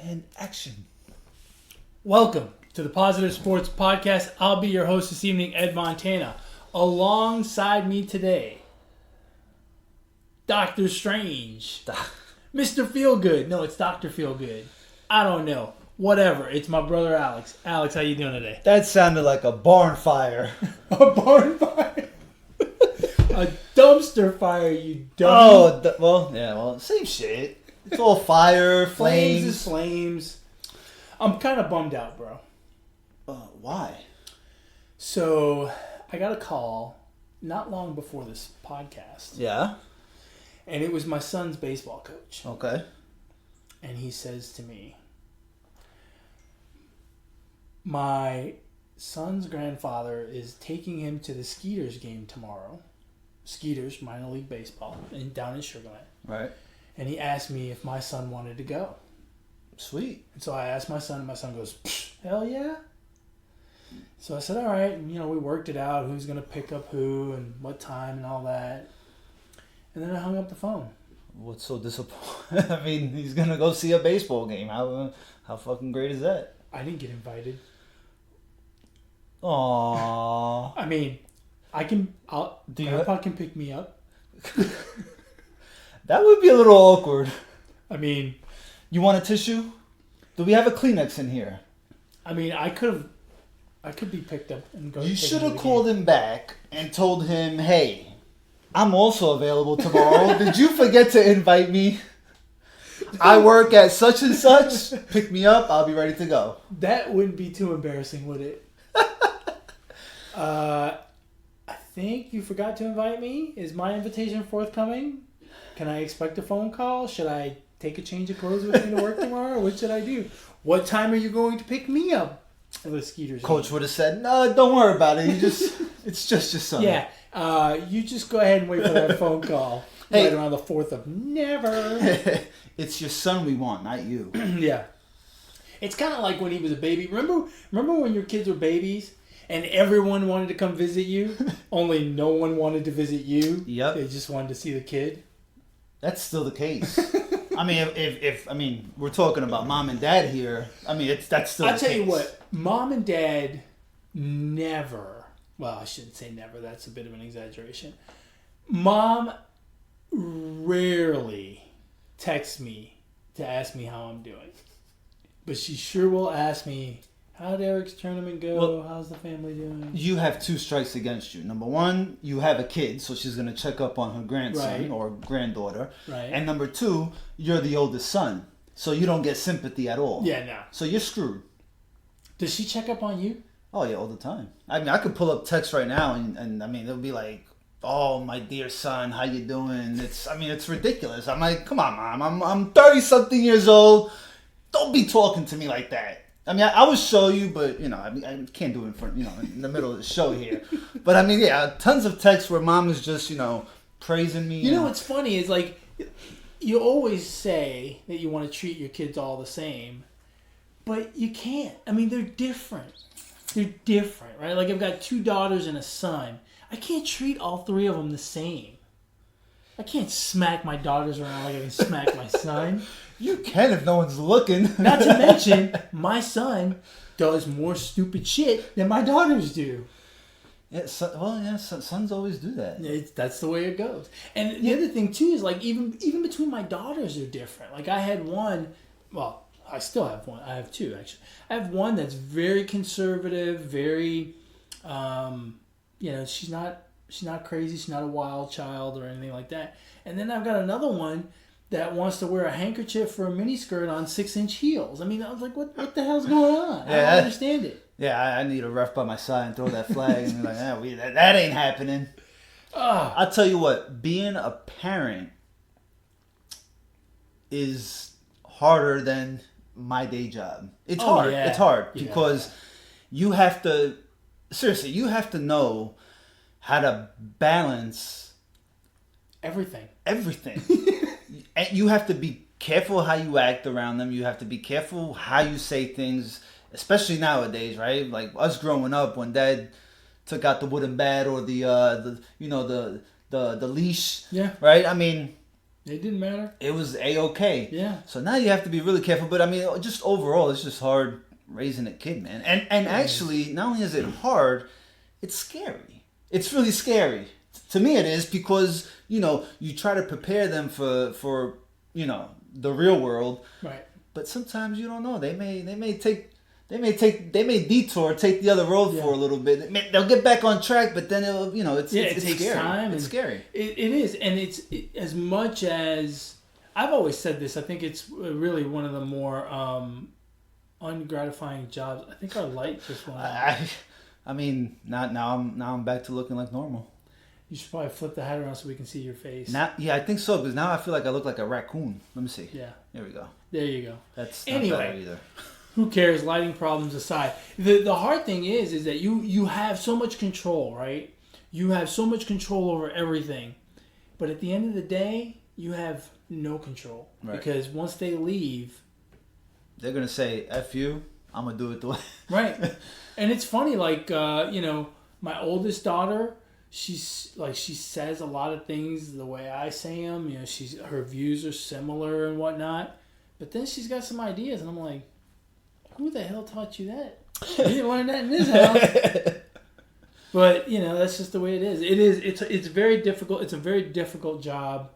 And action. Welcome to the Positive Sports Podcast. I'll be your host this evening, Ed Montana. Alongside me today, Dr. Strange, Mr. Feelgood. No, it's Dr. Feelgood. I don't know. Whatever. It's my brother Alex. Alex, how you doing today? That sounded like a barn fire. A barn fire? A dumpster fire, you dummy. Oh, same shit. It's all fire, flames. Flames is flames. I'm kind of bummed out, bro. Why? So, I got a call not long before this podcast. Yeah. And it was my son's baseball coach. Okay. And he says to me, my son's grandfather is taking him to the Skeeters game tomorrow. Skeeters, minor league baseball, down in Sugar Land. Right. And he asked me if my son wanted to go. Sweet. And so I asked my son, and my son goes, hell yeah. So I said, all right. And, we worked it out, who's going to pick up who and what time and all that. And then I hung up the phone. What's so disappointing? I mean, he's going to go see a baseball game. How fucking great is that? I didn't get invited. Aww. I mean, Grandpa can pick me up. That would be a little awkward. I mean... You want a tissue? Do we have a Kleenex in here? I mean, I could be picked up and go. You should have called him back and told him, hey, I'm also available tomorrow. Did you forget to invite me? I work at such and such. Pick me up. I'll be ready to go. That wouldn't be too embarrassing, would it? I think you forgot to invite me. Is my invitation forthcoming? Can I expect a phone call? Should I take a change of clothes with me to work tomorrow? What should I do? What time are you going to pick me up? The Skeeters. Coach would have said, no, don't worry about it. It's just your son. Yeah. You just go ahead and wait for that phone call. Hey, right around the 4th of never. It's your son we want, not you. Yeah. It's kind of like when he was a baby. Remember when your kids were babies and everyone wanted to come visit you, only no one wanted to visit you? Yep. They just wanted to see the kid? That's still the case. I mean, if we're talking about mom and dad here. I mean, that's still. I'll tell you what, mom and dad never. Well, I shouldn't say never. That's a bit of an exaggeration. Mom rarely texts me to ask me how I'm doing, but she sure will ask me, how'd Eric's tournament go? Well, how's the family doing? You have two strikes against you. Number one, you have a kid, so she's going to check up on her grandson or granddaughter. Right. And number two, you're the oldest son, so you don't get sympathy at all. Yeah, no. So you're screwed. Does she check up on you? Oh, yeah, all the time. I mean, I could pull up text right now, and I mean, it'll be like, oh, my dear son, how you doing? It's ridiculous. I'm like, come on, Mom. I'm 30-something years old. Don't be talking to me like that. I mean, I would show you, but, I can't do it in front, in the middle of the show here. But, I mean, yeah, tons of texts where mom is just, praising me. You know what's funny is, like, you always say that you want to treat your kids all the same, but you can't. I mean, they're different. They're different, right? Like, I've got 2 daughters and a son. I can't treat all 3 of them the same. I can't smack my daughters around like I can smack my son. You can if no one's looking. Not to mention, my son does more stupid shit than my daughters do. Yeah, sons always do that. That's the way it goes. And the other thing, too, is like even between my daughters are different. Like I had one, well, I still have one. I have 2, actually. I have one that's very conservative, very, she's not crazy. She's not a wild child or anything like that. And then I've got another one that wants to wear a handkerchief for a miniskirt on 6-inch heels. I mean, I was like, what the hell's going on? I don't understand it. Yeah, I need a ref by my side and throw that flag and be like, that ain't happening. I'll tell you what, being a parent is harder than my day job. It's hard. Yeah. It's hard because you have to know how to balance everything. And you have to be careful how you act around them. You have to be careful how you say things, especially nowadays, right? Like us growing up when Dad took out the wooden bat or the leash, yeah, right? I mean, It didn't matter. It was A-okay. Yeah. So now you have to be really careful. But I mean, just overall, it's just hard raising a kid, man. And actually, not only is it hard, it's scary. It's really scary. To me, it is because, you try to prepare them for the real world. Right. But sometimes you don't know. They may detour, take the other road for a little bit. They'll get back on track, but then it takes scary. Time. It's scary. It is, and as much as I've always said this. I think it's really one of the more ungratifying jobs. I think our light just went out. I mean, now I'm back to looking like normal. You should probably flip the hat around so we can see your face. Now, yeah, I think so, because now I feel like I look like a raccoon. Let me see. Yeah. There we go. There you go. That's not anyway. bad either. Who cares? Lighting problems aside, the hard thing is that you have so much control, right? You have so much control over everything, but at the end of the day, you have no control because once they leave, they're gonna say "F you." I'm gonna do it the way. Right. And it's funny, my oldest daughter, she says a lot of things the way I say them. Her views are similar and whatnot, but then she's got some ideas, and I'm like, who the hell taught you that? You didn't learn that in this house. But that's just the way it is. It's very difficult. It's a very difficult job.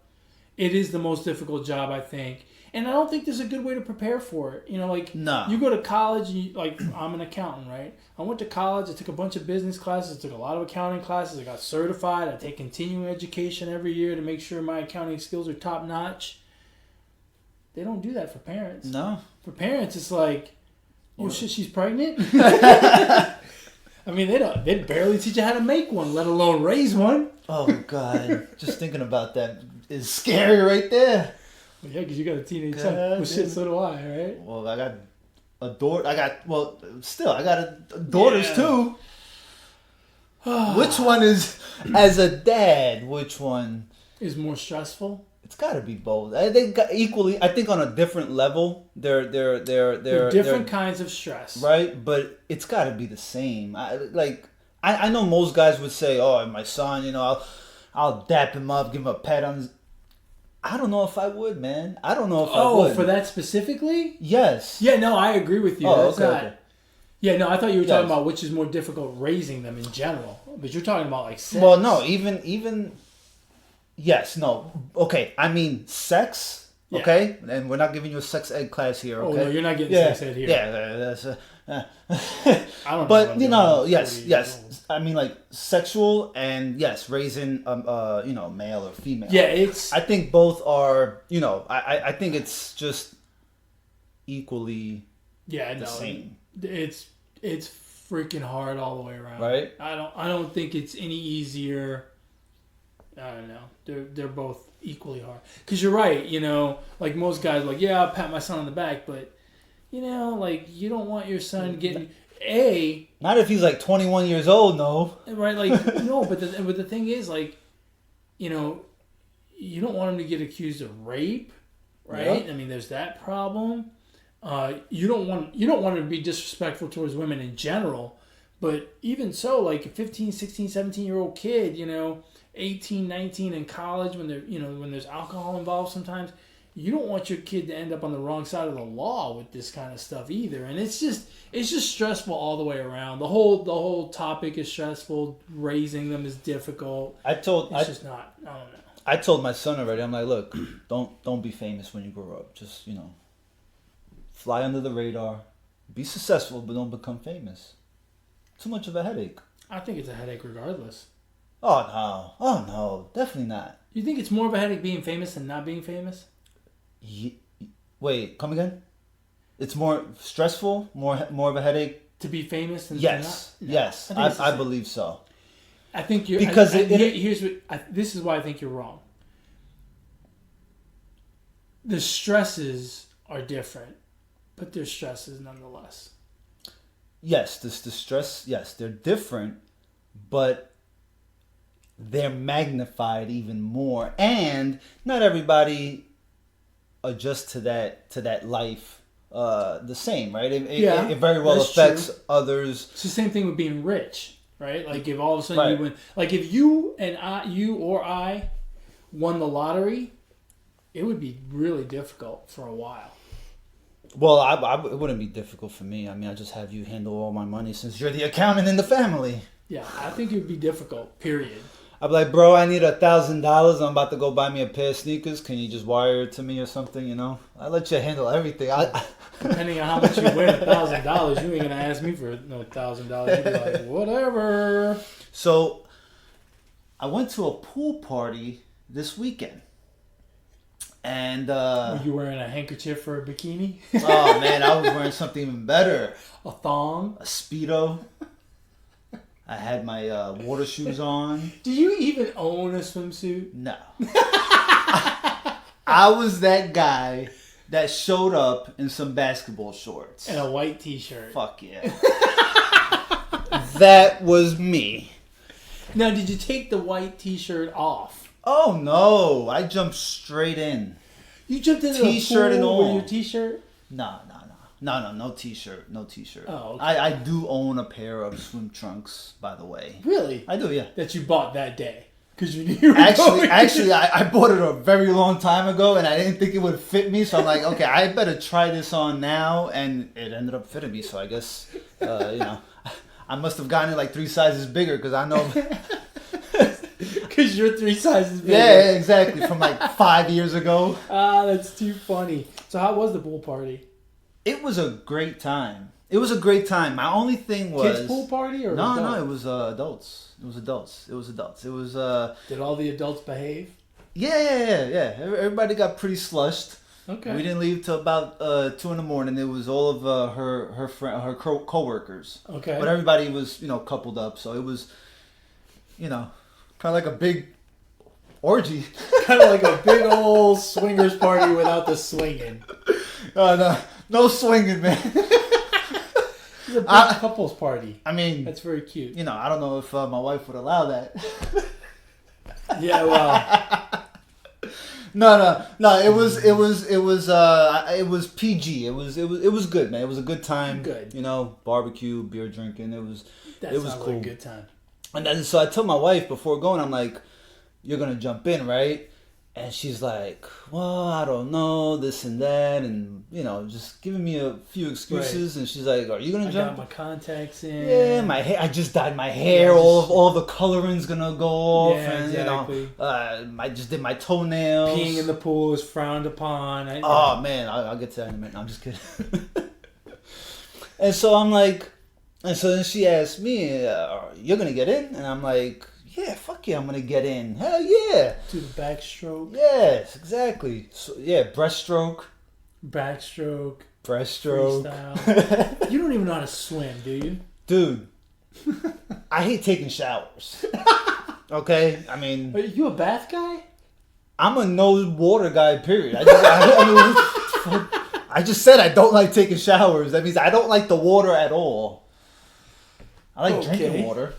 It is the most difficult job, I think. And I don't think there's a good way to prepare for it. No. You go to college, and I'm an accountant, right? I went to college. I took a bunch of business classes. I took a lot of accounting classes. I got certified. I take continuing education every year to make sure my accounting skills are top notch. They don't do that for parents. No. For parents, it's like, oh shit, she's pregnant? I mean, they barely teach you how to make one, let alone raise one. Oh, God. Just thinking about that is scary right there. Well, yeah, because you got a teenage son. Well, shit, so do I, right? Well, I got a daughter. I got daughters, too. Which one is, as a dad, which one is more stressful? It's got to be both. They got equally. I think on a different level. They're different kinds of stress, right? But it's got to be the same. I know most guys would say, "Oh, my son, I'll dap him up, give him a pat on his." I don't know if I would, man. I don't know if I would. Oh, for that specifically? Yes. Yeah, no, I agree with you. Oh, okay. Yeah, no, I thought you were talking about which is more difficult raising them in general. But you're talking about sex. Well, no, even. Yes, no. Okay, I mean sex. Yeah. Okay, and we're not giving you a sex ed class here. Okay, oh no, you're not getting sex ed here. Yeah, that's. I don't know. But yes. I mean, sexual and yes, raising male or female. Yeah, I think both are. I think it's just equally. Yeah, the same. It's freaking hard all the way around. Right. I don't think it's any easier. I don't know. They're both equally hard. Because you're right, most guys are like, yeah, I'll pat my son on the back, but, you don't want your son getting... Not if he's 21 years old, no. Right, no, but the thing is, you don't want him to get accused of rape, right? Yeah. I mean, there's that problem. You don't want him to be disrespectful towards women in general, but even so, a 15, 16, 17-year-old kid, 18, 19 in college when when there's alcohol involved sometimes, you don't want your kid to end up on the wrong side of the law with this kind of stuff either. And it's just stressful all the way around. The whole topic is stressful. Raising them is difficult. I don't know. I told my son already. I'm like, look, don't be famous when you grow up. Just fly under the radar, be successful, but don't become famous. Too much of a headache. I think it's a headache regardless. Oh no, definitely not. You think it's more of a headache being famous than not being famous? Wait, come again? It's more stressful, more of a headache to be famous than yes, to not? No. Yes, I believe so. I think you're because this is why I think you're wrong. The stresses are different, but they're stresses nonetheless. Yes, the stress. Yes, they're different, but they're magnified even more, and not everybody adjusts to that life the same, right? It very well affects others. It's the same thing with being rich, right? If all of a sudden you win, if you or I won the lottery, it would be really difficult for a while. Well, it wouldn't be difficult for me. I mean, I just have you handle all my money since you're the accountant in the family. Yeah, I think it would be difficult, period. I'd be like, bro, I need $1,000. I'm about to go buy me a pair of sneakers. Can you just wire it to me or something, you know? I let you handle everything. Depending on how much you win, $1,000, you ain't going to ask me for no $1,000. You'd be like, whatever. So, I went to a pool party this weekend. And, Were you wearing a handkerchief for a bikini? Oh, man, I was wearing something even better. A thong? A Speedo. I had my water shoes on. Do you even own a swimsuit? No. I was that guy that showed up in some basketball shorts. And a white t-shirt. Fuck yeah. That was me. Now, did you take the white t-shirt off? Oh, no. I jumped straight in. You jumped into T-shirt the and pool all. with your t-shirt? No t-shirt. No t-shirt. Oh, okay. I do own a pair of swim trunks, by the way. Really? I do, yeah. That you bought that day? Because you knew you were Actually, I bought it a very long time ago, and I didn't think it would fit me. So I'm like, okay, I better try this on now, and it ended up fitting me. So I guess, I must have gotten it like 3 sizes bigger because I know. Because you're 3 sizes bigger. Yeah, exactly. From like 5 years ago. Ah, that's too funny. So how was the pool party? It was a great time. My only thing was Kids pool party or no, adults? it was adults. It was adults. It was Did all the adults behave? Yeah. Everybody got pretty slushed. Okay. We didn't leave till about 2 a.m. It was all of her coworkers. Okay. But everybody was coupled up, so it was kind of like a big orgy. Kind of like a big old swingers party without the swinging. No swinging, man. It's a big couples party. I mean, that's very cute. I don't know if my wife would allow that. Yeah, well. No. It was PG. It was good, man. It was a good time. Good. Barbecue, beer drinking. It was cool. Like a good time. And then, so I told my wife before going, I'm like, "You're gonna jump in, right?" And she's like, "Well, I don't know, this and that," and just giving me a few excuses. Right. And she's like, "Are you gonna jump?" I got my contacts in. Yeah, my hair. I just dyed my hair. All the coloring's gonna go off. Yeah, and, exactly. I just did my toenails. Peeing in the pool is frowned upon. Oh man, I'll get to that in a minute. No, I'm just kidding. And so I'm like, and so then she asked me, "You're gonna get in?" And I'm like, "Yeah, fuck yeah, I'm gonna get in. Hell yeah." Do the backstroke. Yes, exactly. So, yeah, breaststroke. Backstroke. Breaststroke. Freestyle. You don't even know how to swim, do you? Dude, I hate taking showers. Okay? I mean... Are you a bath guy? I'm a no water guy, period. I just said I don't like taking showers. That means I don't like the water at all. I like drinking water.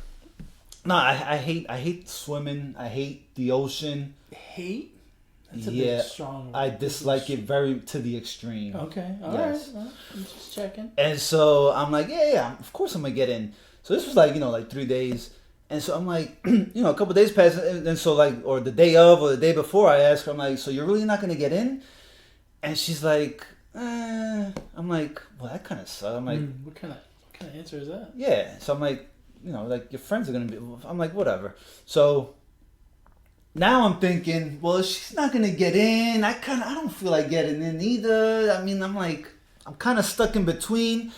No, I hate swimming. I hate the ocean. Hate? That's a bit strong. I dislike it very to the extreme. Okay, all right. Well, I'm just checking. And so I'm like, yeah, of course I'm gonna get in. So this was like 3 days, and so I'm like, a couple of days passed, and so or the day of or the day before, I asked her, I'm like, so you're really not gonna get in? And she's like, I'm like, well, that kind of sucks. I'm like, what kind of answer is that? Yeah. So I'm like, your friends are gonna be. I'm like, whatever. So now I'm thinking, well, if she's not gonna get in, I don't feel like getting in either. I mean, I'm kind of stuck in between,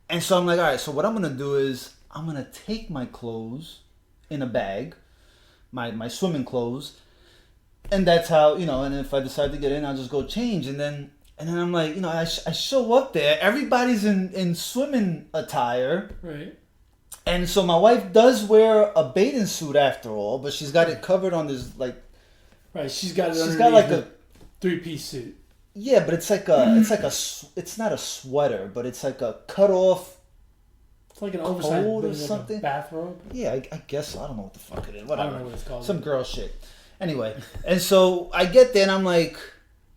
and so I'm like, all right. So what I'm gonna do is I'm gonna take my clothes in a bag, my swimming clothes, and that's how And if I decide to get in, I'll just go change, and then I'm like, I show up there. Everybody's in swimming attire, right? And so my wife does wear a bathing suit after all, but she's got it covered on this Right, she's got like a 3-piece suit. Yeah, but it's like it's not a sweater, but it's like a cut off. It's like an oversized or something. Like a bathrobe. Yeah, I guess so. I don't know what the fuck it is. Whatever. I don't know what it's called. Some girl shit. Anyway, and so I get there and I'm like,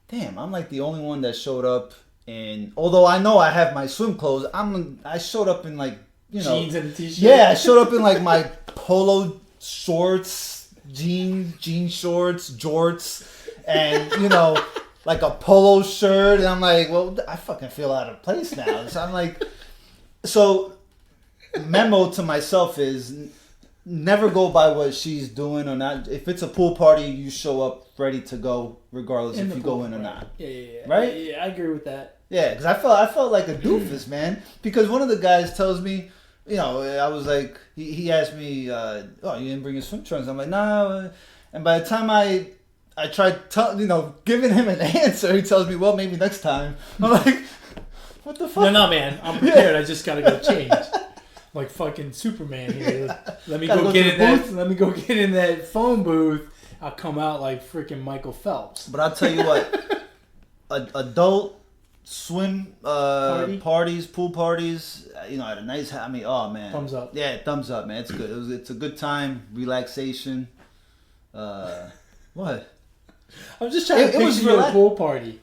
damn, I'm like the only one that showed up in. Although I know I have my swim clothes, I showed up in jeans and a t-shirt. Yeah, I showed up in my polo shorts, jean shorts, jorts, and like a polo shirt, and I'm like, well, I fucking feel out of place now. So I'm like, so memo to myself is never go by what she's doing or not. If it's a pool party, you show up ready to go, regardless if you go in or not. Yeah. Right? Yeah, I agree with that. Yeah, because I felt like a doofus, man. Because one of the guys tells me, you know, I was like, he asked me, oh, you didn't bring your swim trunks? I'm like, nah. And by the time I tried, giving him an answer, he tells me, well, maybe next time. I'm like, what the fuck? No, man, I'm prepared. I just gotta go change. Like fucking Superman here. Let me go get in that. Let me go get in that phone booth. I'll come out like freaking Michael Phelps. But I'll tell you what, adult swim parties, pool parties, at a nice. I mean, oh man, thumbs up. Yeah, thumbs up, man. It's good. It's a good time, relaxation. What? I'm just trying to picture you at a pool party.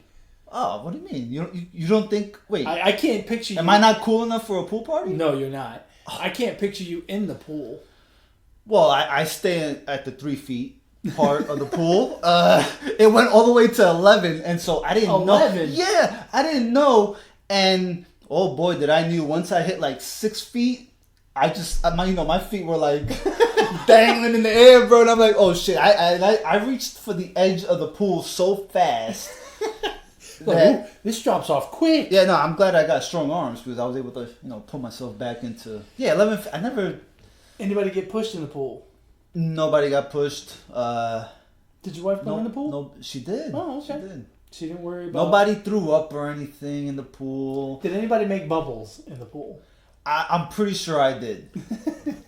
Oh, what do you mean? You don't think? Wait, I can't picture you. Am I not cool enough for a pool party? No, you're not. I can't picture you in the pool. Well, I stay at the 3 feet part of the pool. It went all the way to 11, and so I didn't know. 11? Yeah, I didn't know, and oh boy, did I knew. Once I hit like 6 feet, I just my feet were like dangling in the air, bro. And I'm like, oh shit! I reached for the edge of the pool so fast. This drops off quick. Yeah, no, I'm glad I got strong arms because I was able to, pull myself back into. Yeah, 11. I never. Anybody get pushed in the pool? Nobody got pushed. Did your wife go in the pool? No, she did. Oh, okay. She did. She didn't worry about. Nobody threw up or anything in the pool. Did anybody make bubbles in the pool? I'm pretty sure I did.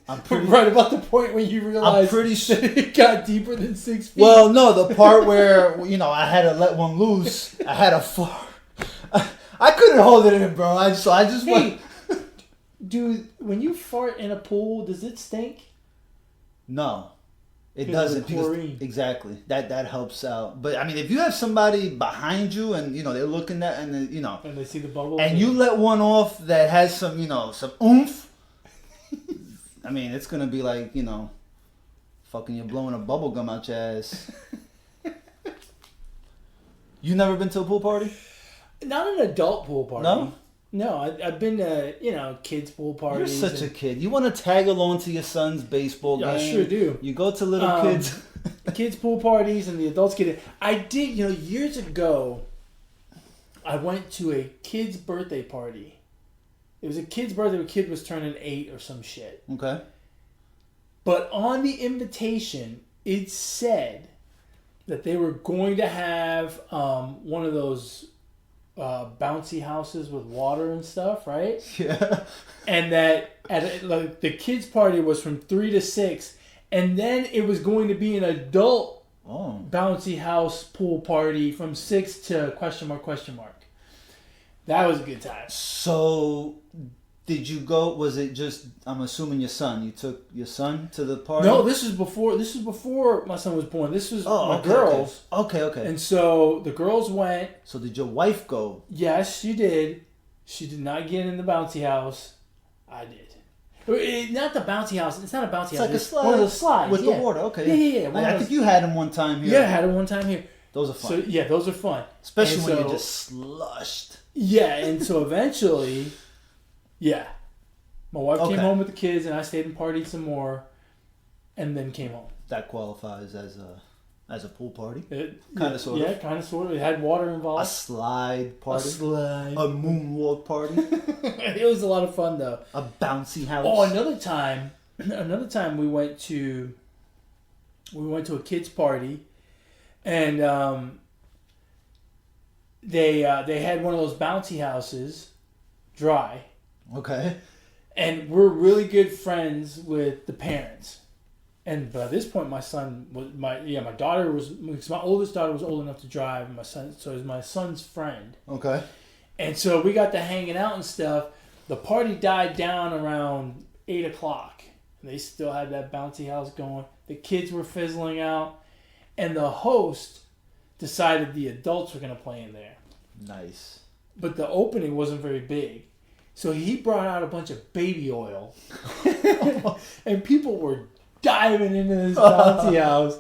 I'm pretty right about the point when you realized I'm pretty sure it got deeper than 6 feet. Well, no, the part where I had to let one loose. I had a fart. I couldn't hold it in, bro. I just went. Dude, when you fart in a pool, does it stink? No, it doesn't. Exactly. That helps out. But I mean, if you have somebody behind you and they're looking at and they see the bubbles and you let one off that has some some oomph. I mean, it's gonna be like fucking you're blowing a bubble gum out your ass. You never been to a pool party? Not an adult pool party. No, I've been to kids pool parties. You're such a kid. You want to tag along to your son's baseball game. I sure do. You go to little kids pool parties, and the adults get it. I did. Years ago, I went to a kid's birthday party. It was a kid's birthday. The kid was turning 8 or some shit. Okay. But on the invitation, it said that they were going to have one of those bouncy houses with water and stuff, right? Yeah. And that the kids' party was from 3 to 6, and then it was going to be an adult bouncy house pool party from 6 to question mark. That was a good time. So, did you go? Was it just? I'm assuming your son. You took your son to the party. No, this was before my son was born. This was my girls. Okay. And so the girls went. So did your wife go? Yes, she did. She did not get in the bouncy house. I did. Not the bouncy house. It's not a bouncy house. It's like a slide. One of those slides with the water. Okay. Yeah. I think you had them one time here. Yeah, I had them one time here. Those are fun. So those are fun, especially when you're just slushed. Yeah, and so eventually, my wife came home with the kids, and I stayed and partied some more, and then came home. That qualifies as a pool party. Kind of sort of. Yeah, kind of sort of. It had water involved. A slide party. A moonwalk party. It was a lot of fun though. A bouncy house. Oh, another time we went to a kids party, and they had one of those bouncy houses, dry. Okay. And we're really good friends with the parents. And by this point, my son was my daughter was, because my oldest daughter was old enough to drive, and so it was my son's friend. Okay. And so we got to hanging out and stuff. The party died down around 8:00, and they still had that bouncy house going. The kids were fizzling out, and the host decided the adults were going to play in there. Nice. But the opening wasn't very big. So he brought out a bunch of baby oil. And people were diving into this bouncy house.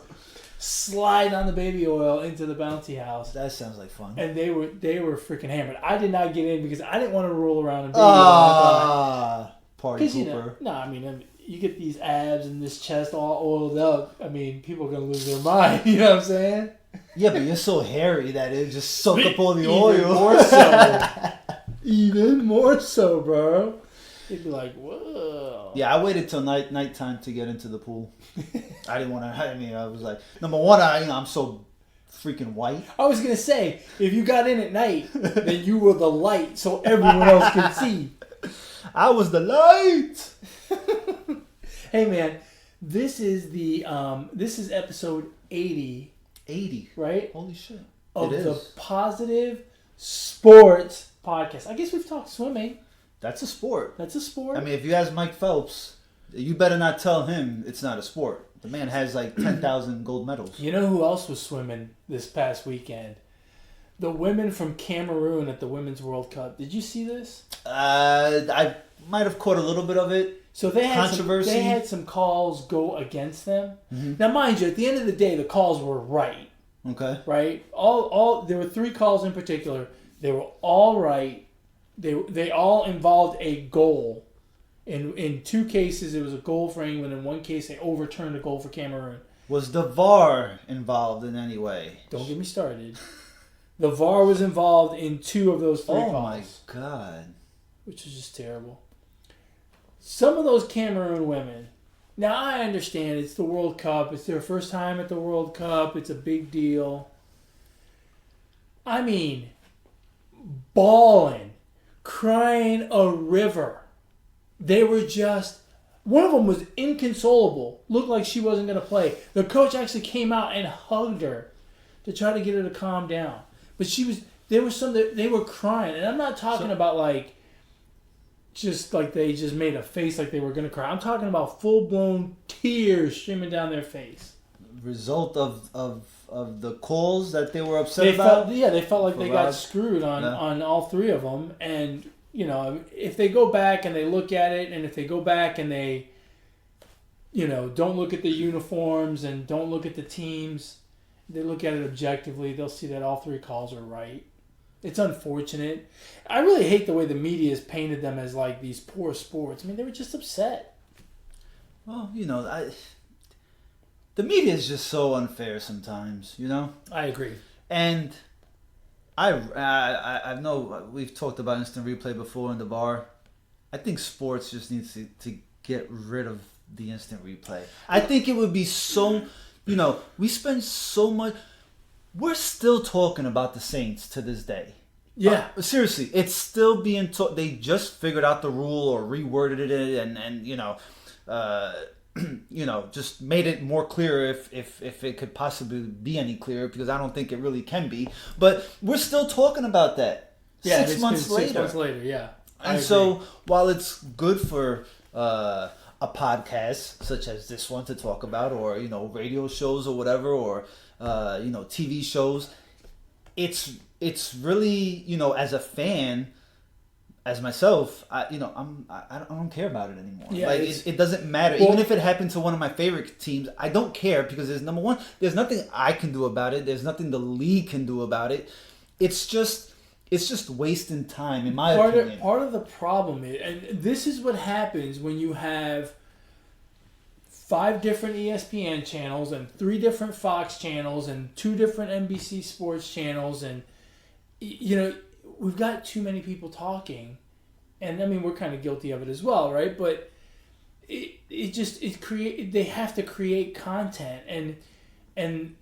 slide on the baby oil into the bouncy house. That sounds like fun. And they were freaking hammered. I did not get in because I didn't want to roll around in baby oil. Party pooper. I mean, you get these abs and this chest all oiled up. I mean, people are going to lose their mind. You know what I'm saying? Yeah, but you're so hairy that it just soak up all the oil. Even more so. Even more so, bro. They'd be like, whoa. Yeah, I waited till nighttime to get into the pool. I didn't want to. I mean, I was like, number one, I'm so freaking white. I was gonna say, if you got in at night, then you were the light, so everyone else could see. I was the light. Hey, man, this is episode 80. 80, right? Holy shit! Of the Positive Sports Podcast. I guess we've talked swimming. That's a sport. That's a sport. I mean, if you ask Mike Phelps, you better not tell him it's not a sport. The man has like 10,000 gold medals. You know who else was swimming this past weekend? The women from Cameroon at the Women's World Cup. Did you see this? I might have caught a little bit of it. So they had controversy. They had some calls go against them. Mm-hmm. Now, mind you, at the end of the day, the calls were right. Okay. Right. All there were 3 calls in particular. They were all right. They all involved a goal. In 2 cases, it was a goal for England. In 1 case, they overturned a goal for Cameroon. Was the VAR involved in any way? Don't get me started. The VAR was involved in 2 of those 3 calls. Oh my God. Which is just terrible. Some of those Cameroon women. Now, I understand it's the World Cup. It's their first time at the World Cup. It's a big deal. I mean, bawling, crying a river. They were just... One of them was inconsolable. Looked like she wasn't going to play. The coach actually came out and hugged her to try to get her to calm down. But she was... There was some that they were crying. And I'm not talking about like... Just like they just made a face like they were going to cry. I'm talking about full-blown tears streaming down their face. Result of the calls that they were upset about? They felt like they got screwed on all 3 of them. And, you know, if they go back and they look at it, and if they go back and they, you know, don't look at the uniforms and don't look at the teams, they look at it objectively, they'll see that all 3 calls are right. It's unfortunate. I really hate the way the media has painted them as like these poor sports. I mean, they were just upset. Well, you know, the media is just so unfair sometimes, you know? I agree. And I know we've talked about instant replay before in the bar. I think sports just needs to get rid of the instant replay. I think it would be so, you know, we spend so much... We're still talking about the Saints to this day. Yeah. Seriously, it's still being taught. They just figured out the rule or reworded it and you know, just made it more clear if it could possibly be any clearer, because I don't think it really can be. But we're still talking about that 6 months later. 6 months later, yeah. And so while it's good for a podcast such as this one to talk about, or, you know, radio shows or whatever, or you know, TV shows, it's really, you know, as a fan, as myself, I don't care about it anymore. Yeah, like it doesn't matter. Even if it happened to one of my favorite teams, I don't care, because there's number one, there's nothing I can do about it. There's nothing the league can do about it. It's just wasting time, in my opinion. Part of the problem is, and this is what happens when you have 5 different ESPN channels and 3 different Fox channels and 2 different NBC Sports channels, and you know, we've got too many people talking, and I mean, we're kind of guilty of it as well, right? But they have to create content, and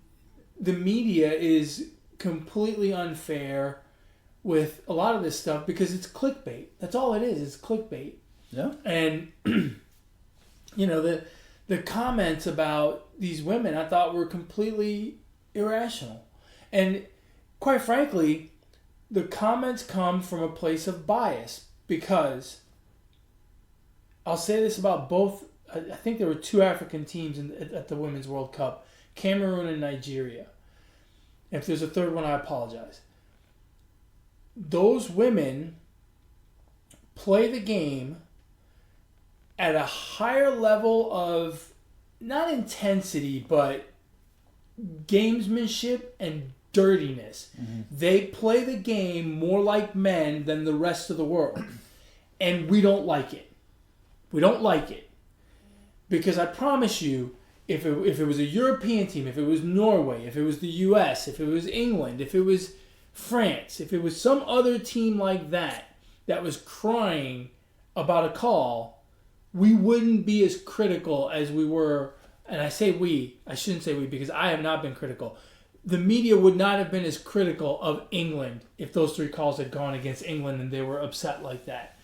the media is completely unfair with a lot of this stuff because it's clickbait. That's all it is. It's clickbait. Yeah. And you know, the comments about these women I thought were completely irrational. And quite frankly, the comments come from a place of bias, because I'll say this about both. I think there were 2 African teams at the Women's World Cup, Cameroon and Nigeria. If there's a third one, I apologize. Those women play the game at a higher level of, not intensity, but gamesmanship and dirtiness. Mm-hmm. They play the game more like men than the rest of the world. And we don't like it. We don't like it. Because I promise you, if it was a European team, if it was Norway, if it was the US, if it was England, if it was France, if it was some other team like that was crying about a call, we wouldn't be as critical as we were. And I say we, I shouldn't say we because I have not been critical. The media would not have been as critical of England if those 3 calls had gone against England and they were upset like that.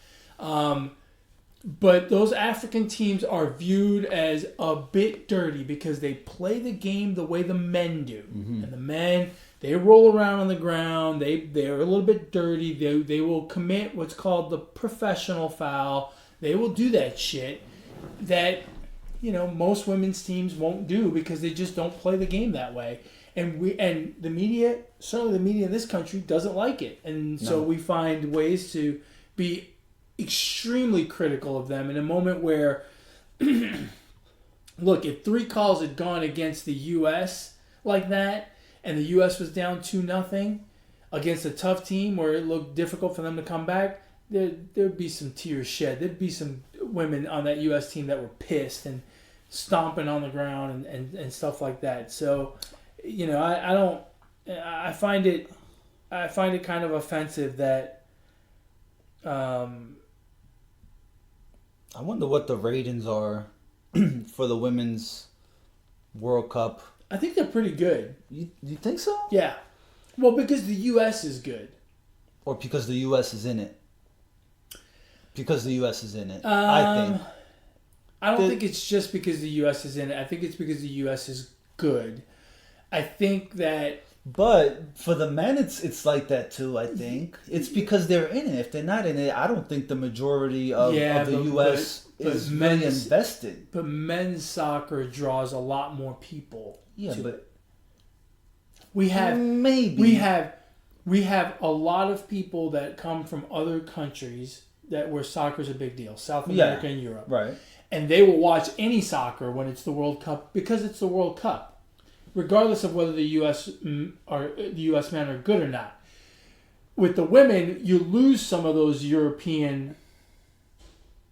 But those African teams are viewed as a bit dirty because they play the game the way the men do. Mm-hmm. And the men, they roll around on the ground. They're a little bit dirty. They will commit what's called the professional foul. They will do that shit that, most women's teams won't do because they just don't play the game that way. And the media, certainly the media in this country, doesn't like it. And so we find ways to be extremely critical of them in a moment where, look, if 3 calls had gone against the U.S. like that, and the U.S. was down 2-0 against a tough team where it looked difficult for them to come back, there'd be some tears shed. There'd be some women on that U.S. team that were pissed and stomping on the ground and stuff like that. So, I find it kind of offensive that. I wonder what the ratings are for the Women's World Cup. I think they're pretty good. You think so? Yeah. Well, because the U.S. is good. Or because the U.S. is in it? Because the U.S. is in it, I think. I don't think it's just because the U.S. is in it. I think it's because the U.S. is good. I think that... But for the men, it's like that too, I think. It's because they're in it. If they're not in it, I don't think the majority of the U.S. is really invested. But men's soccer draws a lot more people to it. We have a lot of people that come from other countries where soccer's a big deal. South America and Europe. Right. And they will watch any soccer when it's the World Cup because it's the World Cup. Regardless of whether the U.S. men are good or not. With the women, you lose some of those European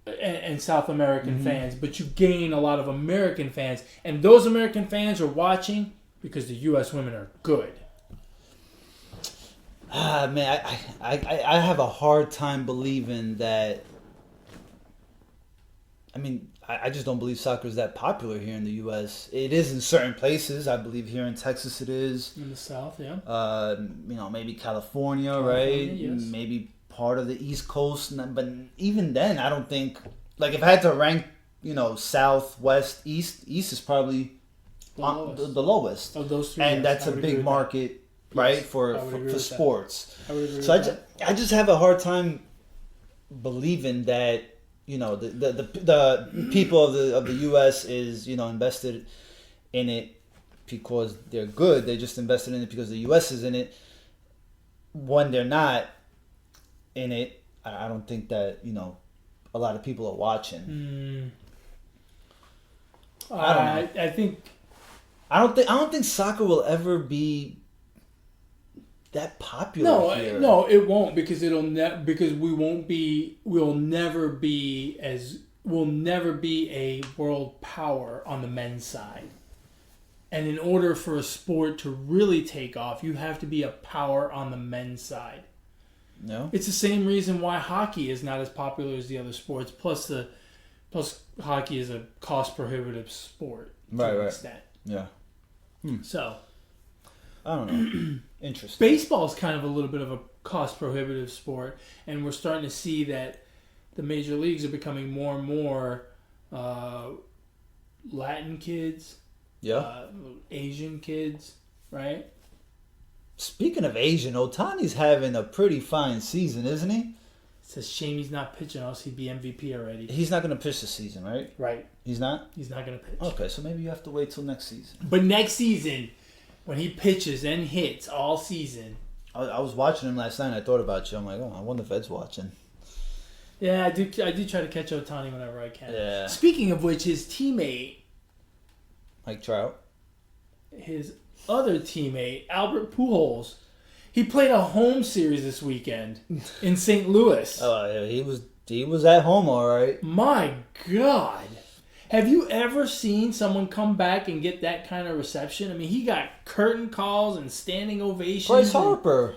and South American fans, but you gain a lot of American fans. And those American fans are watching because the U.S. women are good. Man, I have a hard time believing that. I mean, I just don't believe soccer is that popular here in the U.S. It is in certain places. I believe here in Texas it is. In the South, yeah. Maybe California, right? Yes. Maybe part of the East Coast. But even then, I don't think... Like, if I had to rank, South, West, East is probably the lowest. Of those 3. And that's a big market, right, for sports. I would agree so with I just have a hard time believing that... the people of the U.S. is invested in it because they're good. They just invested in it because the U.S. is in it. When they're not in it, I don't think that a lot of people are watching. I don't know. I don't think soccer will ever be that popular here. No, it won't because because we'll never be a world power on the men's side. And in order for a sport to really take off, you have to be a power on the men's side. No. It's the same reason why hockey is not as popular as the other sports. Plus hockey is a cost prohibitive sport to an extent. Yeah. So I don't know. Interesting. Baseball is kind of a little bit of a cost prohibitive sport, and we're starting to see that the major leagues are becoming more and more Latin kids, Asian kids, right? Speaking of Asian, Ohtani's having a pretty fine season, isn't he? It's a shame he's not pitching, else he'd be MVP already. He's not going to pitch this season, right? Right. He's not? He's not going to pitch. Okay, so maybe you have to wait till next season. But next season, when he pitches and hits all season. I was watching him last night and I thought about you. I'm like, I wonder if Ed's watching. Yeah, I do try to catch Ohtani whenever I can. Yeah. Speaking of which, his teammate... Mike Trout? His other teammate, Albert Pujols, he played a home series this weekend in St. Louis. Oh, yeah, he was at home, all right. My God. Have you ever seen someone come back and get that kind of reception? I mean, he got curtain calls and standing ovations. Bryce Harper,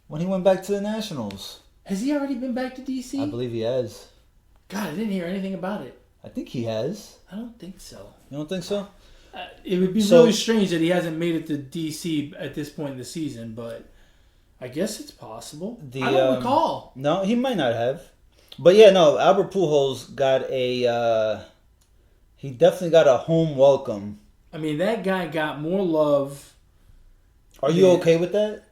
when he went back to the Nationals. Has he already been back to D.C.? I believe he has. God, I didn't hear anything about it. I think he has. I don't think so. You don't think so? It would be really strange that he hasn't made it to D.C. at this point in the season, but I guess it's possible. I don't recall. No, he might not have. But yeah, no, Albert Pujols got a... he definitely got a home welcome. I mean, that guy got more love. Are you okay with that?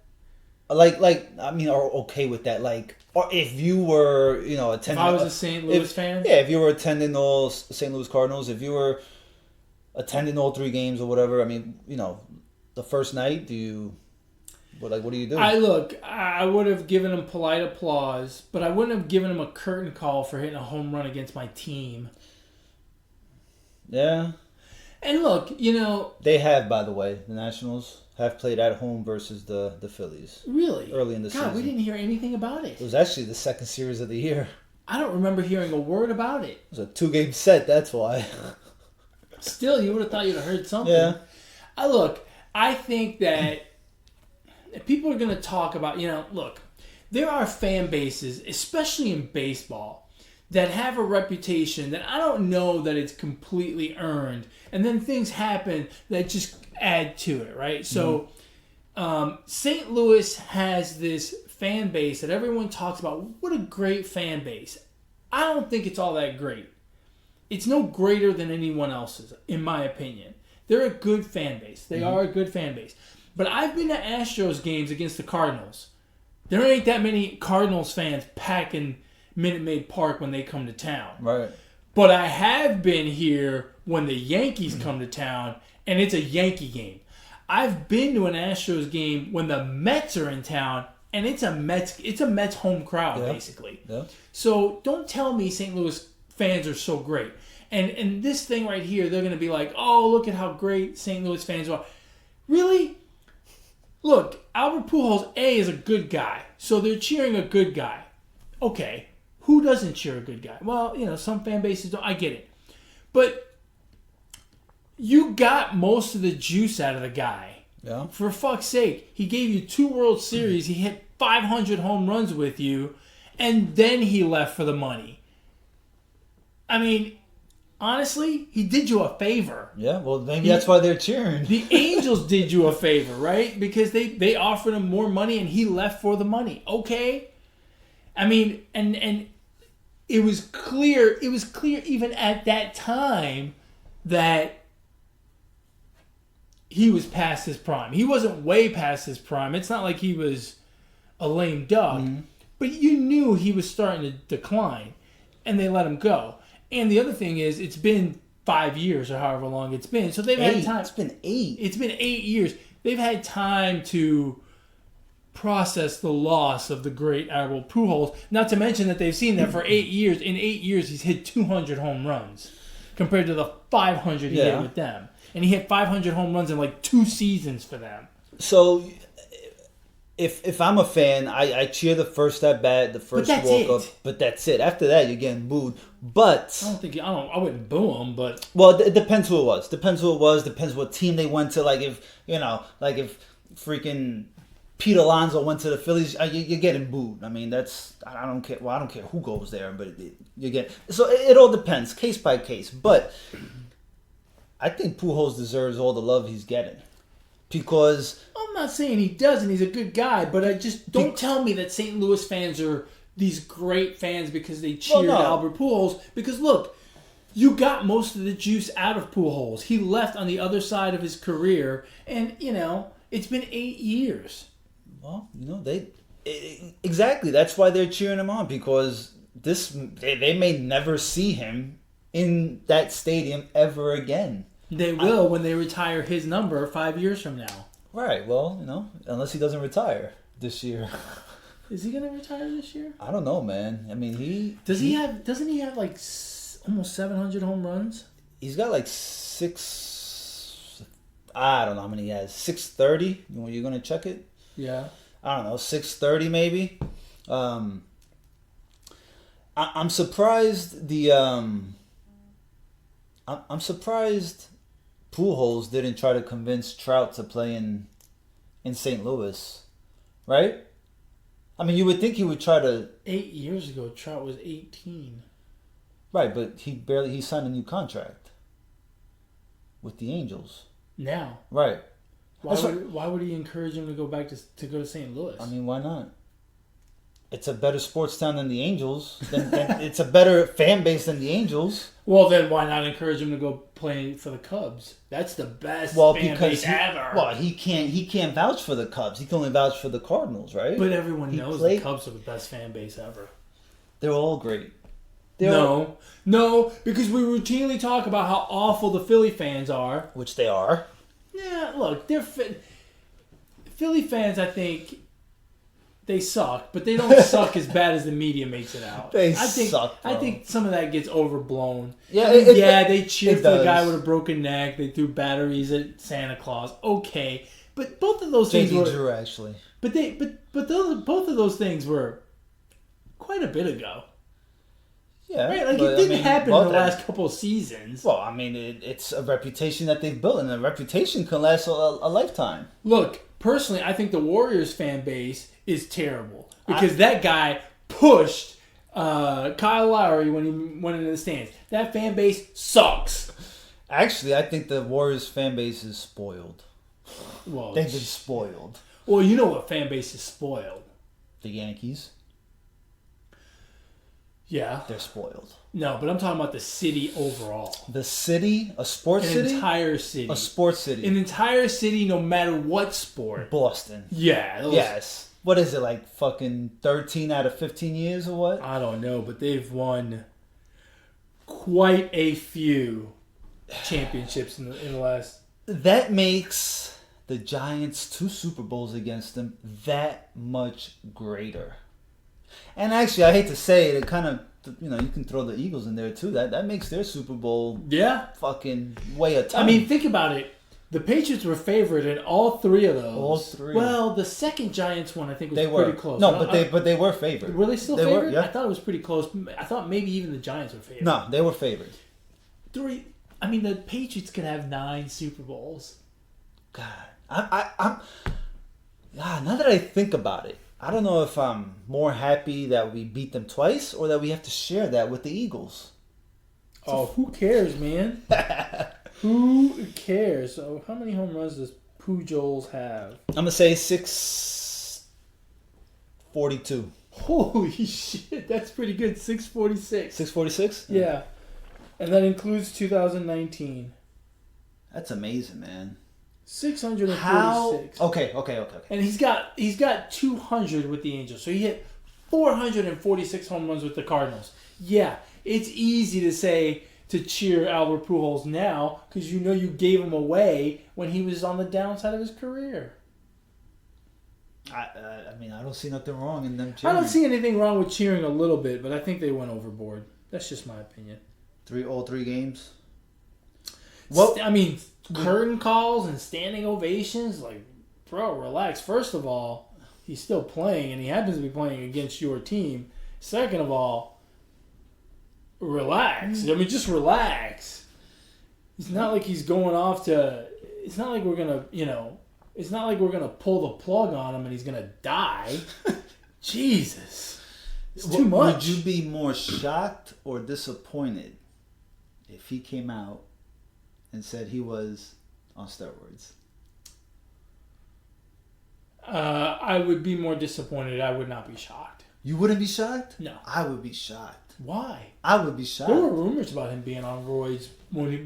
Okay with that. Or if you were, attending... If I was a St. Louis fan? Yeah, if you were attending all St. Louis Cardinals, if you were attending all 3 games or whatever, I mean, the first night, what do you do? I would have given him polite applause, but I wouldn't have given him a curtain call for hitting a home run against my team. Yeah. And look, they have, by the way, the Nationals have played at home versus the Phillies. Really? Early in the season. God, we didn't hear anything about it. It was actually the second series of the year. I don't remember hearing a word about it. It was a 2-game set, that's why. Still, you would have thought you'd have heard something. Yeah. I think that people are going to talk about, there are fan bases, especially in baseball, that have a reputation that I don't know that it's completely earned. And then things happen that just add to it, right? So St. Louis has this fan base that everyone talks about. What a great fan base. I don't think it's all that great. It's no greater than anyone else's, in my opinion. They're a good fan base. They are a good fan base. But I've been to Astros games against the Cardinals. There ain't that many Cardinals fans packing Minute Maid Park when they come to town. Right. But I have been here when the Yankees come to town, and it's a Yankee game. I've been to an Astros game when the Mets are in town, and it's a Mets home crowd, basically. Yeah. So don't tell me St. Louis fans are so great. And this thing right here, they're going to be like, oh, look at how great St. Louis fans are. Really? Look, Albert Pujols, A, is a good guy. So they're cheering a good guy. Okay. Who doesn't cheer a good guy? Well, some fan bases don't. I get it. But you got most of the juice out of the guy. Yeah. For fuck's sake. He gave you 2 World Series. He hit 500 home runs with you. And then he left for the money. I mean, honestly, he did you a favor. Yeah, well, maybe that's why they're cheering. The Angels did you a favor, right? Because they offered him more money and he left for the money. Okay? I mean, and it was clear even at that time that he was past his prime. He wasn't way past his prime. It's not like he was a lame duck. Mm-hmm. But you knew he was starting to decline. And they let him go. And the other thing is, it's been 5 years or however long it's been. So they've had time. It's been 8. It's been 8 years. They've had time to process the loss of the great Albert Pujols. Not to mention that they've seen that for 8 years. In 8 years, he's hit 200 home runs compared to the 500 he hit with them. And he hit 500 home runs in 2 seasons for them. So if I'm a fan, I cheer the first at bat, the first walk up, but that's it. After that, you're getting booed. But I wouldn't boo him, but it depends who it was. Depends what team they went to. If freaking Pete Alonso went to the Phillies, you're getting booed. I mean, I don't care. Well, I don't care who goes there, but you get. So it all depends, case by case. But I think Pujols deserves all the love he's getting. Because I'm not saying he doesn't. He's a good guy, but I just don't tell me that St. Louis fans are these great fans because they cheered Albert Pujols. Because look, you got most of the juice out of Pujols. He left on the other side of his career, and it's been 8 years. Well, exactly. That's why they're cheering him on, because they may never see him in that stadium ever again. They will when they retire his number 5 years from now. Right. Well, unless he doesn't retire this year. Is he going to retire this year? I don't know, man. I mean, doesn't he have almost 700 home runs? He's got 6 I don't know how many he has. 630. You're gonna check it? Yeah. I don't know, 630 maybe. I'm surprised I'm surprised Pujols didn't try to convince Trout to play in St. Louis, right? I mean, you would think he would try to. 8 years ago, Trout was 18. Right, but he signed a new contract with the Angels. Now, right? Why would he encourage him to go back to go to St. Louis? I mean, why not? It's a better sports town than the Angels. It's a better fan base than the Angels. Well, then why not encourage him to go play for the Cubs? That's the best fan base ever. Well, he can't vouch for the Cubs. He can only vouch for the Cardinals, right? But everyone knows the Cubs are the best fan base ever. They're all great. No, because we routinely talk about how awful the Philly fans are. Which they are. Yeah, look, Philly fans, I think, they suck, but they don't suck as bad as the media makes it out. I think some of that gets overblown. Yeah, they cheer for the guy with a broken neck. They threw batteries at Santa Claus. Okay, but both of those things were Drew, actually. But both of those things were quite a bit ago. Yeah, right. Like it didn't happen in the last couple of seasons. Well, I mean, it's a reputation that they've built, and a reputation can last a lifetime. Look, personally, I think the Warriors fan base is terrible because that guy pushed Kyle Lowry when he went into the stands. That fan base sucks. Actually, I think the Warriors fan base is spoiled. Well, they've been spoiled. Well, you know what fan base is spoiled? The Yankees. Yeah. They're spoiled. No, but I'm talking about the city overall. The city? A sports city? An entire city. A sports city. An entire city, no matter what sport. Boston. Yeah. Yes. What is it, like fucking 13 out of 15 years or what? I don't know, but they've won quite a few championships in the last... That makes the Giants' 2 Super Bowls against them that much greater. And actually, I hate to say it, it kind of, you can throw the Eagles in there too. That makes their Super Bowl fucking way a ton. I mean, think about it. The Patriots were favored in all 3 of those. All 3. Well, the second Giants one, I think, was pretty close. No, but they were favored. Were they still favored? Were, yeah. I thought it was pretty close. I thought maybe even the Giants were favored. No, they were favored. 3. I mean, the Patriots could have 9 Super Bowls. God, I'm now that I think about it, I don't know if I'm more happy that we beat them twice or that we have to share that with the Eagles. Who cares, man? Who cares? So, how many home runs does Pujols have? I'm going to say 642. Holy shit, that's pretty good. 646. 646? Yeah. And that includes 2019. That's amazing, man. 646. How? Okay. And he's got 200 with the Angels. So he hit 446 home runs with the Cardinals. Yeah, it's easy to say to cheer Albert Pujols now because you gave him away when he was on the downside of his career. I mean, I don't see nothing wrong in them cheering. I don't see anything wrong with cheering a little bit, but I think they went overboard. That's just my opinion. All 3 games? Well, I mean, curtain calls and standing ovations, like, bro, relax. First of all, he's still playing, and he happens to be playing against your team. Second of all, relax. I mean, just relax. It's not like he's going off to... It's not like we're going to, It's not like we're going to pull the plug on him and he's going to die. Jesus. It's too much. Would you be more shocked or disappointed if he came out and said he was on steroids? I would be more disappointed. I would not be shocked. You wouldn't be shocked? No. I would be shocked. Why? I would be shocked. There were rumors about him being on roids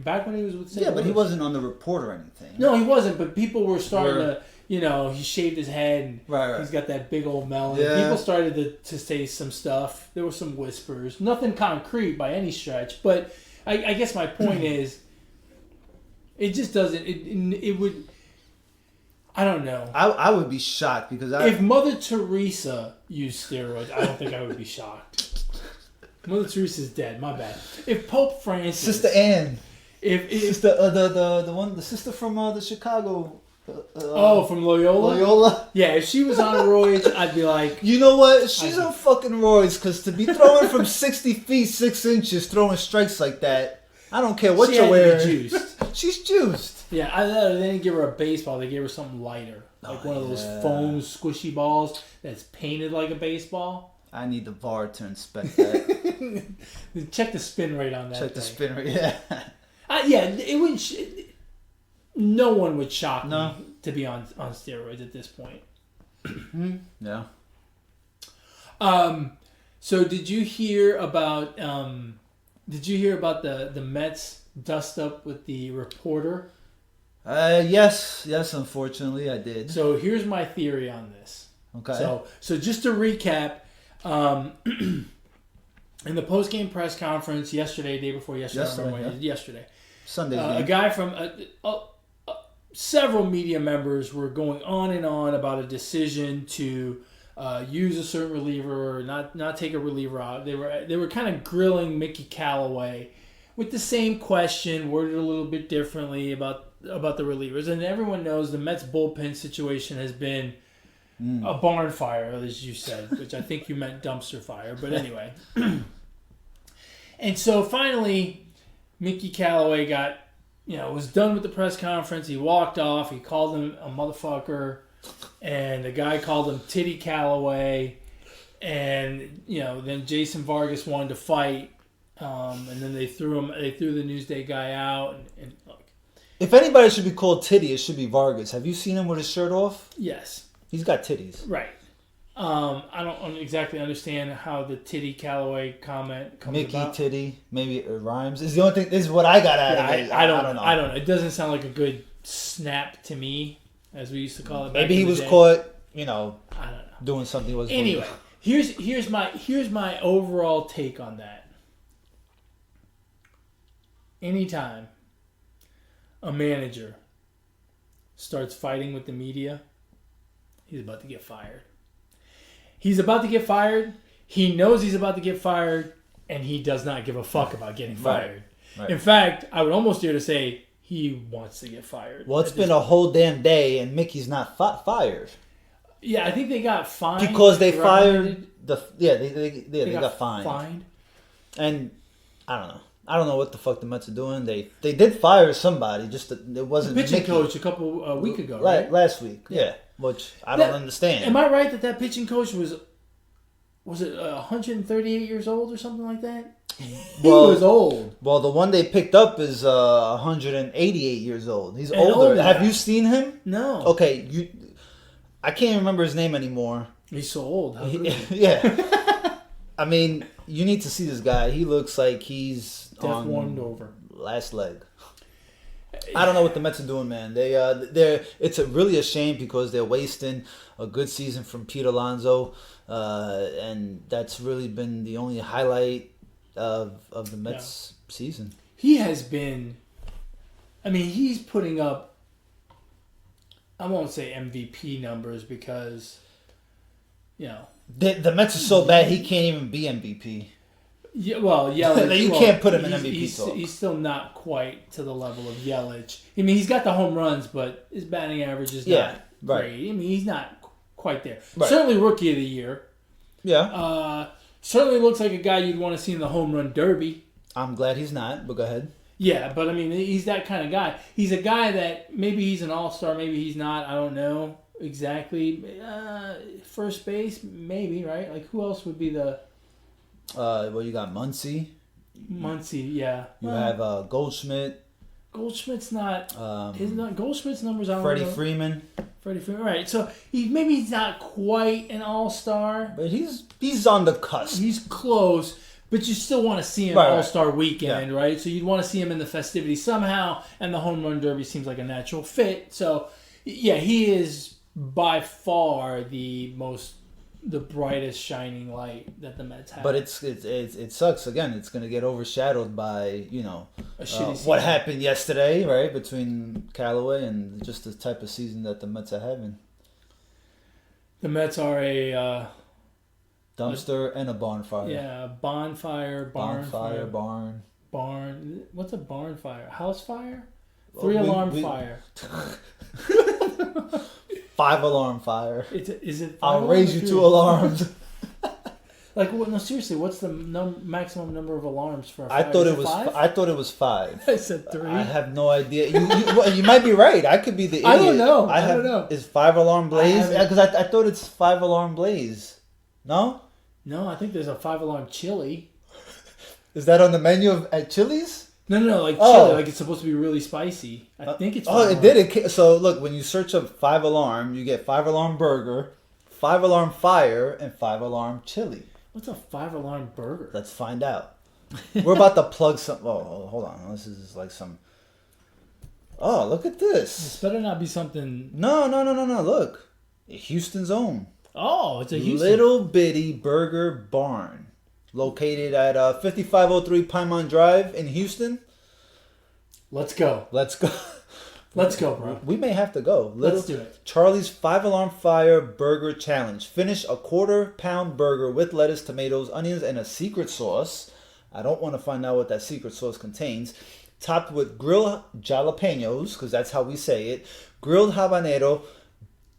back when he was with St. Yeah, but he wasn't on the report or anything. No, he wasn't, but people were starting to, he shaved his head and he's got that big old melon. Yeah. People started to say some stuff. There were some whispers. Nothing concrete by any stretch, but I guess my point is, it just doesn't, it would... I don't know. I would be shocked because if Mother Teresa used steroids, I don't think I would be shocked. Mother Teresa's dead. My bad. If Pope Francis, Sister Anne, if sister, the sister from the Chicago. From Loyola. Loyola. Yeah, if she was on roids, I'd be like, you know what? She's on fucking roids because to be throwing from 60 feet 6 inches, throwing strikes like that, I don't care what you're wearing. Juiced. She's juiced. Yeah, they didn't give her a baseball. They gave her something lighter, like one of those foam squishy balls that's painted like a baseball. I need the VAR to inspect that. Check the spin rate on that. Check the spin rate. Yeah. Yeah, it wouldn't. No one would shock me to be on steroids at this point. Yeah. So did you hear about the Mets dust up with the reporter? Yes, unfortunately I did. So here's my theory on this. Okay. So just to recap, in the post-game press conference yesterday, yesterday. Sunday. A guy from several media members were going on and on about a decision to use a certain reliever or not take a reliever out. They were kind of grilling Mickey Callaway with the same question, worded a little bit differently about the relievers. And everyone knows the Mets bullpen situation has been a barn fire, as you said, which I think you meant dumpster fire. But anyway. And so finally, Mickey Callaway was done with the press conference. He walked off. He called him a motherfucker. And the guy called him Titty Callaway. And, then Jason Vargas wanted to fight. And then they threw the Newsday guy out. And look. If anybody should be called Titty, it should be Vargas. Have you seen him with his shirt off? Yes. He's got titties. Right. I don't exactly understand how the Titty Callaway comment comes Mickey about. Titty, maybe it rhymes. Is the only thing. This is what I got out of it. I don't know. It doesn't sound like a good snap to me, as we used to call it. Maybe he was caught, I don't know, doing something he wasn't. Anyway, here's my overall take on that. Anytime a manager starts fighting with the media, he's about to get fired. He's about to get fired. He knows he's about to get fired, and he does not give a fuck about getting fired. Right. In fact, I would almost dare to say he wants to get fired. Well, it's been a whole damn day, and Mickey's not fired. Yeah, I think they got fined because they fired they got fined. And I don't know what the fuck the Mets are doing. They did fire somebody. Just it wasn't the pitching Mickey. Coach a couple week ago, right? Last week, yeah. Which I don't understand. Am I right that pitching coach was it 138 years old or something like that? He was old. Well, the one they picked up is 188 years old. He's older. Have you seen him? No. Okay, I can't remember his name anymore. He's so old. Yeah. I mean, you need to see this guy. He looks like he's warmed over. Last leg. I don't know what the Mets are doing, man. It's really a shame because they're wasting a good season from Pete Alonso, and that's really been the only highlight of the Mets season. He has been. I mean, he's putting up. I won't say MVP numbers because, the Mets are so bad he can't even be MVP. Yeah, well, Yelich. You can't put him in MVP talk. He's still not quite to the level of Yelich. I mean, he's got the home runs, but his batting average is not great. I mean, he's not quite there. Right. Certainly Rookie of the Year. Yeah. Certainly looks like a guy you'd want to see in the home run derby. I'm glad he's not, but go ahead. Yeah, but I mean, he's that kind of guy. He's a guy that maybe he's an all-star, maybe he's not. I don't know exactly. First base, maybe, right? Like, who else would be the... you got Muncy. Yeah. You have Goldschmidt. Goldschmidt's not... Goldschmidt's numbers are... Freddie Freeman. Right. So, maybe he's not quite an all-star. But he's on the cusp. He's close, but you still want to see him all-star weekend, right? So, you'd want to see him in the festivities somehow, and the home run derby seems like a natural fit. So, yeah, he is by far the brightest shining light that the Mets have. But it sucks. Again, it's going to get overshadowed by, a shitty season. What happened yesterday, right, between Callaway and just the type of season that the Mets are having. The Mets are a... dumpster and a bonfire. Yeah, bonfire, barn. barn. What's a barn fire? House fire? 3-alarm fire. 5-alarm fire. Is it? I'll raise you 2 alarms. Like, no, seriously, what's the maximum number of alarms for a fire? I thought it was 5? I thought it was 5. I said 3. I have no idea. You might be right. I could be the idiot. I don't know. I don't know. Is 5-alarm blaze? Because I thought it's 5-alarm blaze. No? No, I think there's a 5-alarm chili. Is that on the menu at Chili's? No, like chili, like it's supposed to be really spicy. I think it's. It did. So look, when you search up 5-alarm, you get 5-alarm burger, 5-alarm fire, and 5-alarm chili. What's a 5-alarm burger? Let's find out. We're about to plug some. Oh, hold on. This is like some. Oh, look at this. This better not be something. No. Look, Houston's own. Oh, it's a Houston. Little bitty burger barn, located at 5503 Pinemont Drive in Houston. Let's go. Let's go. Let's go, bro. We may have to go. Let's do it. Charlie's 5-alarm fire burger challenge. Finish a 1/4-pound burger with lettuce, tomatoes, onions, and a secret sauce. I don't want to find out what that secret sauce contains. Topped with grilled jalapenos, because that's how we say it, grilled habanero,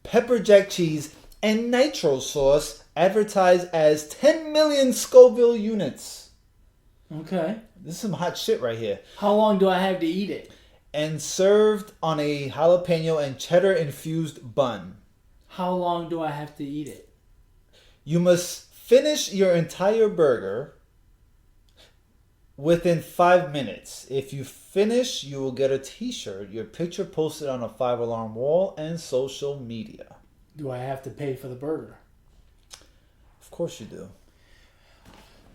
pepper jack cheese, and nitro sauce. Advertised as 10 million Scoville units. Okay. This is some hot shit right here. How long do I have to eat it? And served on a jalapeno and cheddar infused bun. How long do I have to eat it? You must finish your entire burger within 5 minutes. If you finish, you will get a t-shirt, your picture posted on a 5-alarm wall, and social media. Do I have to pay for the burger? Of course you do.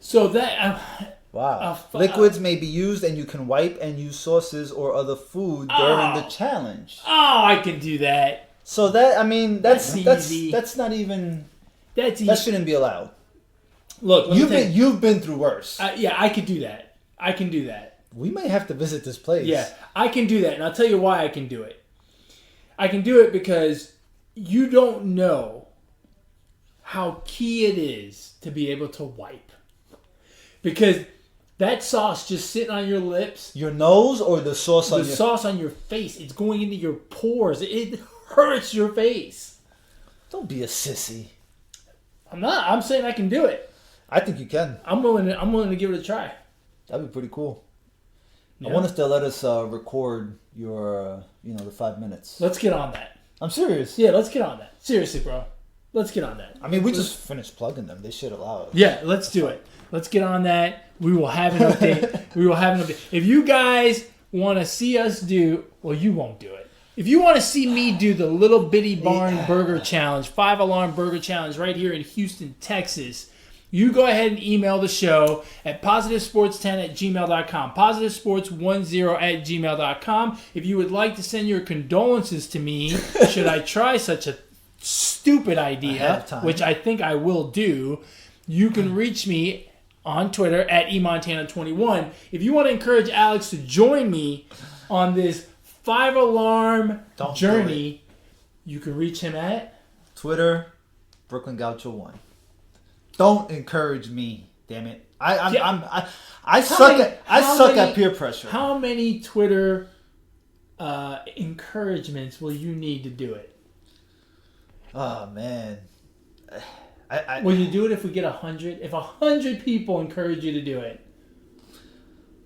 So that... Wow. Liquids may be used, and you can wipe and use sauces or other food during the challenge. Oh, I can do that. So that's easy. That's not even... That's easy. That shouldn't be allowed. Look, you've been through worse. Yeah, I could do that. I can do that. We may have to visit this place. Yeah, I can do that, and I'll tell you why I can do it. I can do it because you don't know how key it is to be able to wipe. Because that sauce just sitting on your lips. Your nose or the sauce on your... The sauce on your face. It's going into your pores. It hurts your face. Don't be a sissy. I'm not. I'm saying I can do it. I think you can. I'm willing to give it a try. That'd be pretty cool. Yeah. I want us to let us record your, the 5 minutes. Let's get on that. I'm serious. Yeah, let's get on that. Seriously, bro. Let's get on that. I mean, we just finished plugging them. They should allow it. Yeah, let's do it. Let's get on that. We will have an update. If you guys want to see us do... Well, you won't do it. If you want to see me do the Little Bitty Barn Burger Challenge, 5-alarm burger challenge right here in Houston, Texas, you go ahead and email the show at positivesports10@gmail.com. Positivesports10@gmail.com. If you would like to send your condolences to me, should I try such a stupid idea, which I think I will do, you can reach me on Twitter at eMontana21. If you want to encourage Alex to join me on this 5-alarm journey, you can reach him at Twitter, Brooklyn Gaucho 1. Don't encourage me, damn it! I suck at peer pressure. How many Twitter encouragements will you need to do it? Oh man. Will you do it if we get 100? If 100 people encourage you to do it?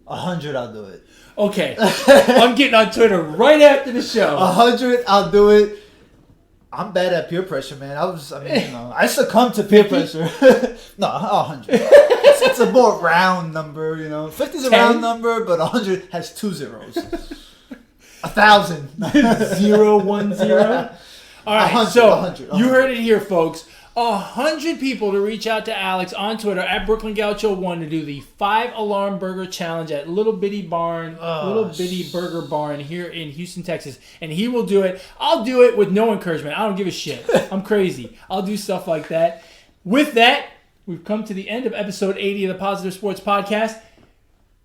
100, I'll do it. Okay. I'm getting on Twitter right after the show. 100, I'll do it. I'm bad at peer pressure, man. I succumb to peer pressure. No, 100. It's a more round number, 50 is a round number, but 100 has 2 zeros. 1,000. 010. All right, 100, so 100. You heard it here, folks. 100 people to reach out to Alex on Twitter at Brooklyn Gaucho 1 to do the 5-alarm burger challenge at Little Bitty Burger Barn here in Houston, Texas. And he will do it. I'll do it with no encouragement. I don't give a shit. I'm crazy. I'll do stuff like that. With that, we've come to the end of episode 80 of the Positive Sports Podcast.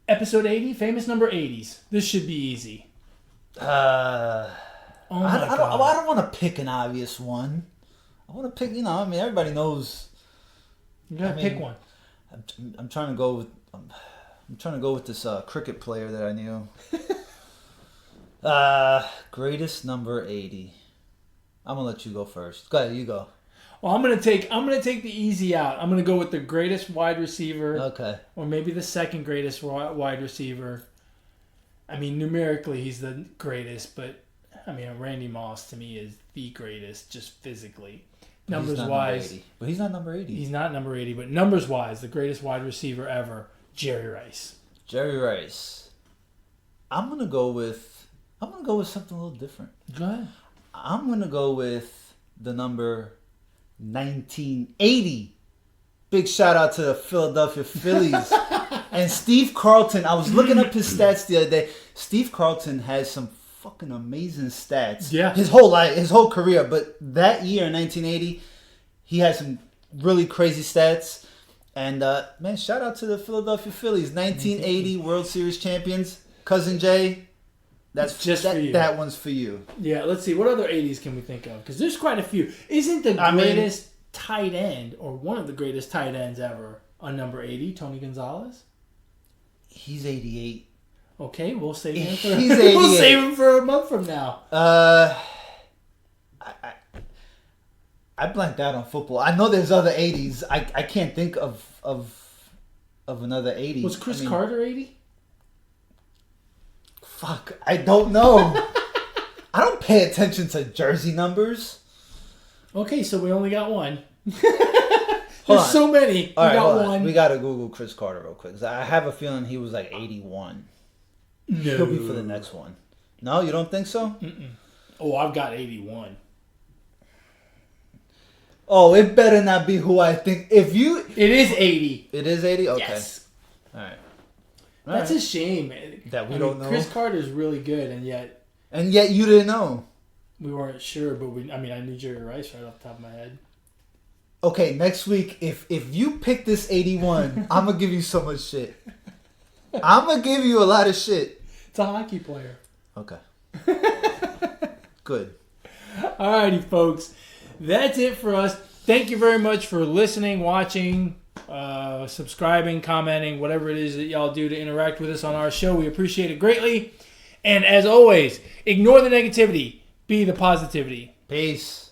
Episode 80, famous number 80s. This should be easy. I don't want to pick an obvious one. I want to pick, everybody knows. You gotta pick one. I'm trying to go with... I'm trying to go with this cricket player that I knew. Greatest number 80. I'm gonna let you go first. Go ahead, you go. Well, I'm gonna take the easy out. I'm gonna go with the greatest wide receiver. Okay. Or maybe the second greatest wide receiver. I mean, numerically, he's the greatest, but I mean, Randy Moss to me is the greatest, just physically. Numbers wise, but he's not number 80. He's not number 80, but numbers wise, the greatest wide receiver ever, Jerry Rice. Jerry Rice. I'm gonna go with something a little different. Go ahead. I'm gonna go with the number 1980. Big shout out to the Philadelphia Phillies. And Steve Carlton. I was looking up his stats the other day. Steve Carlton has some fucking amazing stats. Yeah. His whole life, his whole career. But that year in 1980, he had some really crazy stats. And man, shout out to the Philadelphia Phillies. 1980 World Series champions. Cousin Jay. That's just for you. That one's for you. Yeah, let's see. What other 80s can we think of? Because there's quite a few. Isn't the greatest tight end, or one of the greatest tight ends ever, on number 80, Tony Gonzalez? He's 88. Okay, we'll save him for He's 88. we'll save him for a month from now. I blanked out on football. I know there's other 80s. I can't think of another 80. Was Chris Carter 80? Fuck, I don't know. I don't pay attention to jersey numbers. Okay, so we only got one. There's so many. All right, got one. We got to Google Chris Carter real quick. 'Cause I have a feeling he was like 81. No. He'll be for the next one. No, you don't think so? Mm-mm. Oh, I've got 81. Oh, it better not be who I think. It is 80. It is 80? Okay. Yes. All right. That's a shame. That we don't know. Chris Carter's really good, and yet you didn't know. We weren't sure, but I knew Jerry Rice right off the top of my head. Okay, next week, if you pick this 81, I'm going to give you so much shit. I'm going to give you a lot of shit. It's a hockey player. Okay. Good. Alrighty, folks. That's it for us. Thank you very much for listening, watching, subscribing, commenting, whatever it is that y'all do to interact with us on our show. We appreciate it greatly. And as always, ignore the negativity. Be the positivity. Peace.